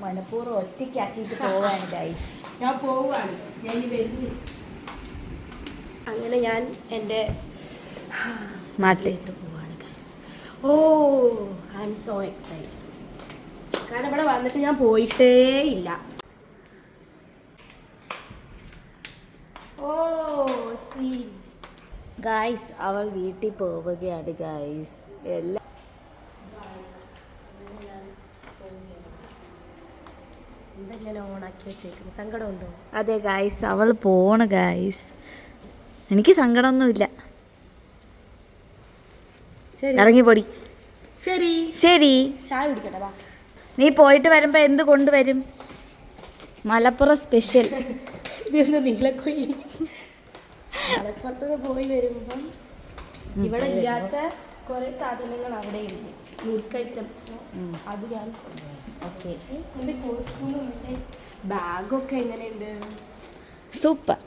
മനഃപൂർവ്വം ഒറ്റയ്ക്കാക്കിയിട്ട് പോവാണ് ഗൈസ്. ഞാൻ പോവുകയാണ്, ഞാൻ വരുന്നു. അങ്ങനെ ഞാൻ എൻ്റെ നാട്ടിലേക്ക് പോവാണ് guys. Oh I am so excited. കാരണം ഇവിടെ വന്നിട്ട് ഞാൻ പോയിട്ടേ ഇല്ല. ഓ സീ ഗൈസ്, അവൾ വീട്ടിൽ പോവുകയാണ് ഗൈസ്. എല്ലാം എന്തെങ്ങനെ ഓണാക്കി വെച്ചേക്കുന്നു, സങ്കടമുണ്ടോ? അതെ ഗൈസ്, അവൾ പോണ് ഗൈസ്. എനിക്ക് സങ്കടമൊന്നുമില്ല. ഇറങ്ങി പൊടി. ശരി ശരി, ചായ കുടിക്കട്ടെ വാ. നീ പോയിട്ട് വരുമ്പോ എന്ത് കൊണ്ടുവരും? മലപ്പുറം സ്പെഷ്യൽ. ഇതെന്താ നീലക്കൊയ്യ? മലപ്പുറത്ത് പോയി വരുമ്പം ഇവിടെ ഇല്ലാത്ത കുറെ സാധനങ്ങൾ അവിടെ ഉണ്ട്, മിൽക്ക് ഐറ്റംസ്. അത് ഞാൻ ഓക്കെ. എൻ്റെ കോസ്റ്റ്യൂമും എൻ്റെ ബാഗൊക്കെ എങ്ങനെയുണ്ട്? സൂപ്പർ.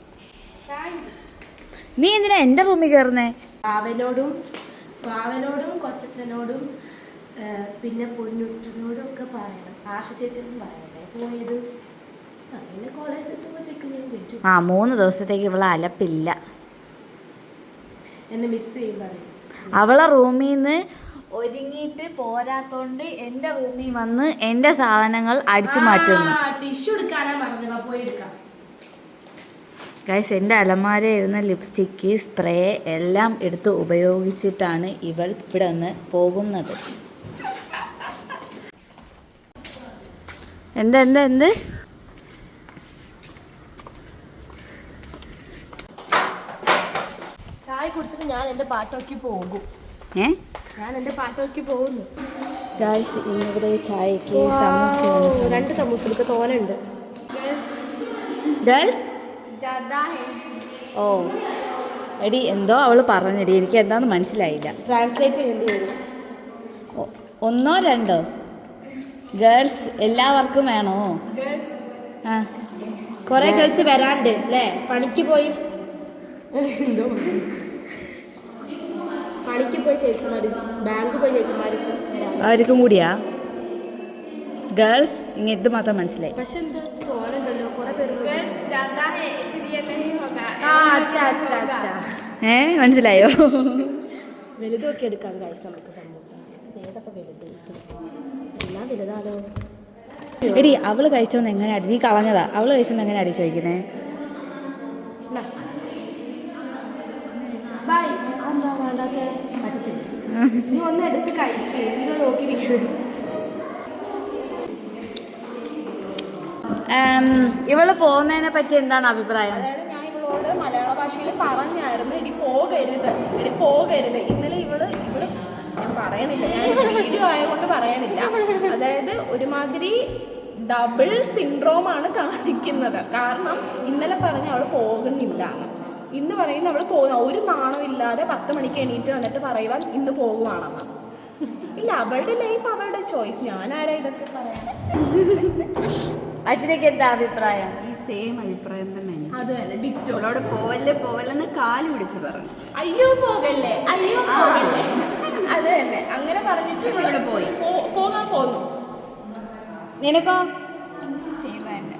നീ എന്തിനാ എൻ്റെ റൂമിൽ കയറുന്നേ? വാവനോടും കൊച്ചച്ഛനോടും പിന്നെ പൊന്നുട്ടനോടും ഒക്കെ പറയണം. ആശ ചേച്ചിയോടും പറയണ്ടേ പോയത്. പിന്നെ കോളേജ് എത്തുമ്പോഴത്തേക്ക് ഞാൻ വരും. 3 ദിവസത്തേക്ക് ഇവളെ അലപ്പില്ല. എന്നെ മിസ് ചെയ്യും പറയും. അവളെ റൂമിൽ നിന്ന് ഒരുങ്ങിയിട്ട് പോരാത്തോണ്ട് എൻ്റെ റൂമിൽ വന്ന് എൻ്റെ സാധനങ്ങൾ അടിച്ചു മാറ്റുന്നു. ടിഷ്യൂ എടുക്കാനാ പറഞ്ഞത്, പോയി എടുക്കാം. ഗൈസ്, എൻ്റെ അലമാരയിരുന്ന ലിപ്സ്റ്റിക്ക്, സ്പ്രേ എല്ലാം എടുത്ത് ഉപയോഗിച്ചിട്ടാണ് ഇവൾ ഇവിടെ നിന്ന് പോകുന്നത്. എന്ത് ചായ കുടിച്ചിട്ട് ഞാൻ എൻ്റെ പാട്ടോക്കി പോകും. ഞാൻ എൻ്റെ പാട്ടോക്കി പോകുന്നു. ഗൈസ്, ഇന്നിവിടെ ചായക്ക് 2 സമൂസ എടുത്ത് തോനുണ്ട്. ഗേൾസ്, ഓ എടി എന്തോ അവള് പറഞ്ഞെടി, എനിക്ക് എന്താന്ന് മനസ്സിലായില്ല. ട്രാൻസ്ലേറ്റ് ചെയ്യേണ്ടി വരും. 1 2 ഗേൾസ് എല്ലാവർക്കും വേണോ? ആ, കുറെ ഗേൾസ് വരാണ്ട് അല്ലേ? പണിക്ക് പോയി ചേച്ചിമാര്, ബാങ്ക് പോയി ചേച്ചിമാർക്ക് അവർക്കും കൂടിയാ? ഗേൾസ് ഇങ്ങനെ ഇത് മാത്രം മനസ്സിലായി. പക്ഷെ എന്താ തോന്നുന്നുണ്ടല്ലോ കുറെ പേര്. മനസ്സിലായോ? വലുതൊക്കെ എടുക്കാം ഗൈസ് നമുക്ക് സമൂസ. ഏതപ്പോ വലുത്? എല്ലാം വലുതാണോ? എടി, അവള് കഴിച്ചോന്ന് എങ്ങനെ അടി? നീ കളഞ്ഞതാ. അവള് കഴിച്ചോന്ന് എങ്ങനെ അടി ചോദിക്കുന്നേ? എന്താ വേണ്ടാത്ത പറ്റത്തില്ല. നീ ഒന്ന് എടുത്ത് കഴിക്കുക, എന്തോ നോക്കിയിരിക്കുന്നത്. ഇവള് പോകുന്നതിനെ പറ്റി എന്താണ് അഭിപ്രായം? അതായത് ഞാൻ ഇവളോട് മലയാള ഭാഷയിൽ പറഞ്ഞായിരുന്നു, എടി പോകരുത്. ഇന്നലെ ഇവള് ഞാൻ പറയണില്ല, ഞാൻ വീഡിയോ ആയതുകൊണ്ട് പറയണില്ല. അതായത് ഒരുമാതിരി ഡബിൾ സിൻഡ്രോമാണ് കാണിക്കുന്നത്. കാരണം ഇന്നലെ പറഞ്ഞ അവൾ പോകുന്നില്ല, ഇന്ന് പറയുന്ന അവൾ പോകുന്ന. ഒരു നാണം ഇല്ലാതെ 10 മണിക്ക് എണീറ്റ് വന്നിട്ട് പറയുവാൻ ഇന്ന് പോകുവാണെന്ന്. ഇല്ല, അവളുടെ ലൈഫ് അവളുടെ ചോയ്സ്. ഞാനാരാ ഇതൊക്കെ പറയാൻ? അച്ഛനൊക്കെ എന്താ അഭിപ്രായം? ഈ സെയിം അഭിപ്രായം തന്നെ. അത് തന്നെ ഡിറ്റോ. അവളോട് പോവല്ലെന്ന് കാല് പിടിച്ച് പറഞ്ഞു. അയ്യോ പോകല്ലേ. അത് തന്നെ അങ്ങനെ പറഞ്ഞിട്ട് ഇവിടെ പോകാൻ പോന്നു. നിനക്കോ? സെയിം തന്നെ.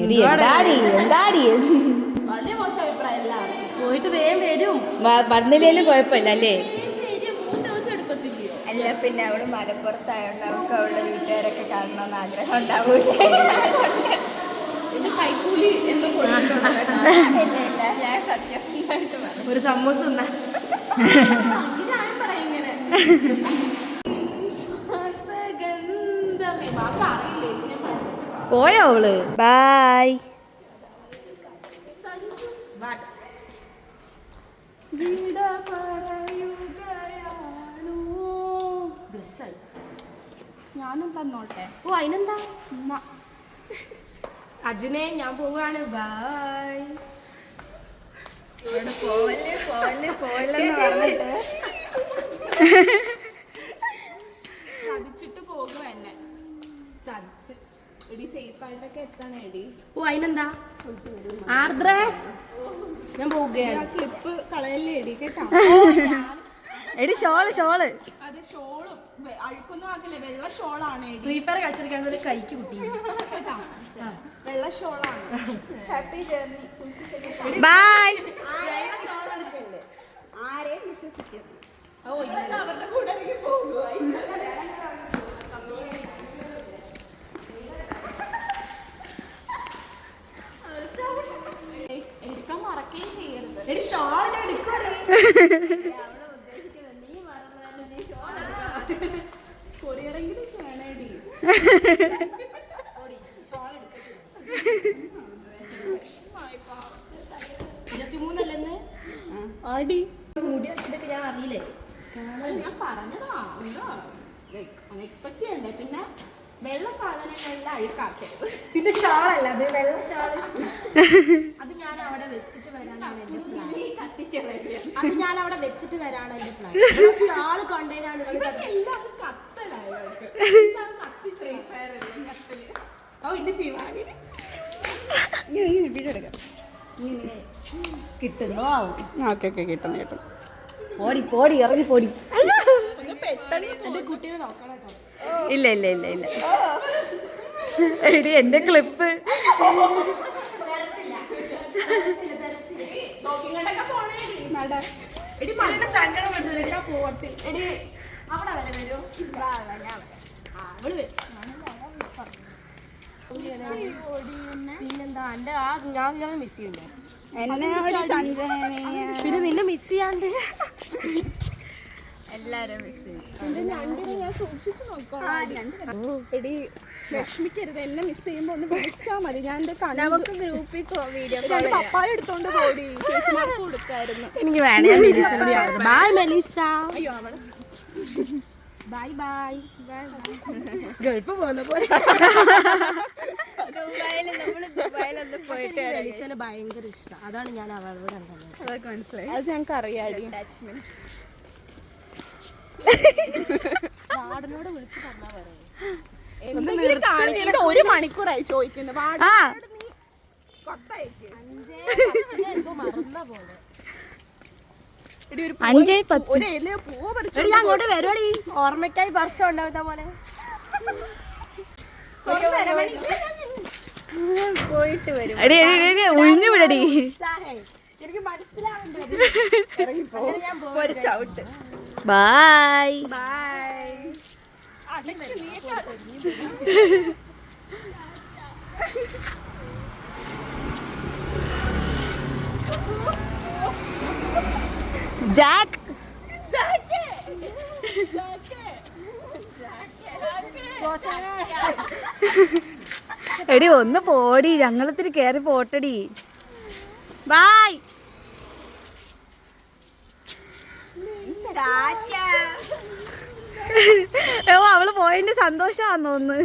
എന്താടി വളരെ മോശം അഭിപ്രായം. എല്ലാവർക്കും പോയിട്ട് വേഗം വരും. വന്നില്ലേലും കുഴപ്പമില്ല അല്ലേ? 3 ദിവസം എടുക്കത്തില്ലയോ? അല്ല, പിന്നെ അവള് മലപ്പുറത്തായോണ്ട് അവൾക്ക് അവളുടെ വീട്ടുകാരൊക്കെ കാണണമെന്ന് ആഗ്രഹം ഉണ്ടാവൂലേ? ഇത് കൈക്കൂലി എന്തോ ഇല്ല, ഞാൻ സത്യമായിട്ട് പറഞ്ഞു. ഒരു സമൂസ തിന്നാ. ഇങ്ങനെ ബാക്കി അറിയില്ലേ? ഞാൻ പഠിച്ചിട്ട് പോയോ അവള്? ബൈ. ഞാനും തന്നോട്ടെ. ഓ അതിനെന്താ? അജിനെ ഞാൻ പോവാണ്. ബൈ. ചതിച്ചിട്ട് പോകും എന്നെ. ചതിച്ച് എടി സേഫ് ആയിട്ടൊക്കെ എത്തണേ എടി. ഓ അതിനെന്താ? ആർദ്രേ, ഞാൻ പോവുകയാണ്. ക്ലിപ്പ് കളയല്ലേ എടി കേട്ടോ? എടി ഷോള് അത് ഷോളും അഴുക്കൊന്നും ആക്കില്ലേ, വെള്ള ഷോളാണ് എടി. ഫ്രീ ഫയർ കളിച്ചിരിക്കാൻ ഒരു കൈക്ക് കുട്ടി കേട്ടാ, വെള്ള ഷോളാണ്. Happy journey. ബൈ. ആരെയും വിശ്വസിക്കുന്നു. അവരുടെ കൂടെ പോകുക. എടുക്കാൻ മറക്കുകയും ചെയ്യരുത്. എടി ഷോൾ ഞാൻ എടുക്കുവല്ലേ. കൊറിയറെങ്കിലും ചെയ്യണേടി. ആടി മുടി വെച്ചിട്ടൊക്കെ ഞാൻ അറിയില്ലേ. ഞാൻ പറഞ്ഞതാ, എന്താ എക്സ്പെക്ട് ചെയ്യണ്ടേ. പിന്നെ വെള്ള സാധനങ്ങളെല്ലാം അഴുക്കാക്കരുത്. ഇത് ഷാളല്ല, അത് വെള്ള ഷാള്. അത് ഞാൻ അവിടെ വെച്ചിട്ട് വരാനാണ് എന്റെ പ്ലാൻ. അത് ഞാൻ അവിടെ വെച്ചിട്ട് വരാണ് എന്റെ പ്ലാൻ. ഷാള് കൊണ്ടേനാണ് എല്ലാം കത്തലായോ ഓ എന്റെ ശിവാനി കിട്ടുന്നോ ആവും. ഓക്കെ കിട്ടും. പോടി ഇറങ്ങി പോടി. എന്റെ കുട്ടീനെ നോക്കണം കേട്ടോ. ഇല്ല എടി എന്റെ ക്ലിപ്പ്. എടി മകളുടെ സങ്കടം എടുത്തില്ല പോട്ടെ. എടി അവിടെ വരെ വരുമോ? അവള് വരും. പിന്നെന്താ എന്റെ ഞാൻ മിസ് ചെയ്യണ്ടേ. പിന്നെ നിന്നെ മിസ് ചെയ്യാണ്ട് എല്ലാരും മിസ് ചെയ്യും. രണ്ടിനെ ഞാൻ സൂക്ഷിച്ചു നോക്കണം. എടി വിഷമിക്കരുത്, എന്നെ മിസ് ചെയ്യുമ്പോ ഒന്ന് വിളിച്ചാ മതി. ഞാൻ എന്റെ നമുക്ക് ഗ്രൂപ്പിൽ വീഡിയോ കോൾ പപ്പായ എടുത്തോണ്ട് പോയി ചേച്ചിമാർക്ക് കൊടുക്കായിരുന്നു. എനിക്ക് വേണേ. Bye Melissa. അയ്യോ അവള് ബൈ ഗൾഫ് പോകുന്ന പോലെ. ദുബായിലൊന്ന് പോയിട്ട് മെലീസനെ ഭയങ്കര ഇഷ്ടം. അതാണ് ഞാൻ അവളോട് അതൊക്കെ മനസ്സിലായി. അത് ഞങ്ങൾക്ക് അറിയാടി. അറ്റാച്ച്മെന്റ്. വാർഡനോട് വിളിച്ച് പറഞ്ഞാൽ പറയാം. ഇത് 1 മണിക്കൂറായി ചോദിക്കുന്നത്. നീ കൊത്തയക്ക്. എന്തോ മറന്ന പോലെ. എടി ഒരു 5:10. ഒരു ഇല പൂവ് പറിച്ചു. എടി അങ്ങോട്ട് വരുവാടി, ഓർമ്മയ്ക്കായി പറിച്ചുണ്ടാവുന്ന പോലെ. പോയിട്ട് വരും. എടി ഒഴിഞ്ഞു വിടടി. എനിക്ക് മനസ്സിലാവുന്നത്. ഒരു ചവിട്ട്. ബൈ. ബൈ. ജാക്ക്. എടി ഒന്ന് പോടി, ഞങ്ങളിത്തിരി കേറി പോട്ടടി. ബൈ. അവള് പോയതിന്റെ സന്തോഷാന്ന് തോന്നുന്നു.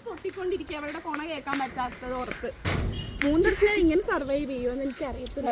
പൊട്ടിക്കൊണ്ടിരിക്കുക അവരുടെ കൊണ കേൾക്കാൻ പറ്റാത്തത് ഓർത്ത്. 3 ദിവസം ഞാൻ ഇങ്ങനെ സർവൈവ് ചെയ്യുമെന്ന് എനിക്ക് അറിയത്തില്ല.